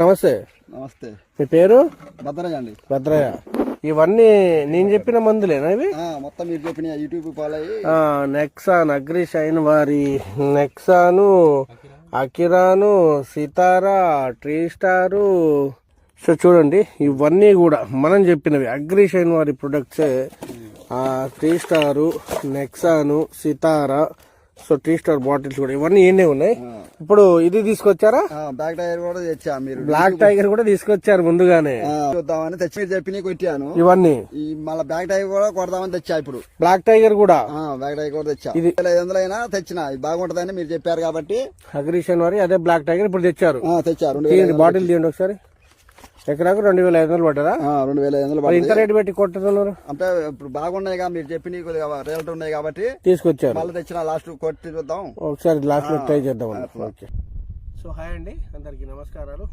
నమస్తే. నమస్తే. మీ పేరు? భద్రయ్య అండి. భద్రయ్య. ఇవన్నీ నేను చెప్పిన మందులేనా ఇవి? మొత్తం మీరు చెప్పిన యూట్యూబ్ ఫాలో అయ్యి నెక్సాన్, అగ్రి షైన్ వారి నెక్సాను, అకిరాను, సితారా, ట్రీ స్టారు. సో చూడండి, ఇవన్నీ కూడా మనం చెప్పినవి అగ్రి షైన్ వారి ప్రొడక్ట్సే. ట్రీ స్టారు, నెక్సాను, సితారా, సో ట్రీ స్టార్ బాటిల్స్ కూడా ఇవన్నీ ఏనే ఉన్నాయి. ఇప్పుడు ఇది తీసుకొచ్చారా? బ్లాక్ టైగర్ కూడా తెచ్చా. మీరు బ్లాక్ టైగర్ కూడా తీసుకొచ్చారు ముందుగానే. చూద్దామని తెచ్చి మీరు చెప్పి కొట్టాను ఇవన్నీ. మళ్ళీ బ్లాక్ టైగర్ కూడా కొడదామని తెచ్చా. ఇప్పుడు బ్లాక్ టైగర్ కూడా బ్లాక్ టైగర్ కూడా తెచ్చా. ఇది 500 అయినా తెచ్చిన, బాగుంటదని మీరు చెప్పారు కాబట్టి అగ్రి షైన్ వారి అదే బ్లాక్ టైగర్ ఇప్పుడు తెచ్చారు. తెచ్చారు. బాటిల్ తీయండి ఒకసారి. ఎకరాకు 2500 పడ్డదా? 2500. ఇంత రేటు పెట్టి కొట్టుతున్నారు అంటే ఇప్పుడు బాగున్నాయి, మీరు చెప్పి రేట్ ఉన్నాయి కాబట్టి తీసుకొచ్చారు. మళ్ళీ తెచ్చిన లాస్ట్ కొట్టి చూద్దాం ఒకసారి లాస్ట్ లో ట్రై చేద్దాం. ఓకే. సో హాయ్ అండి, అందరికి నమస్కారాలు.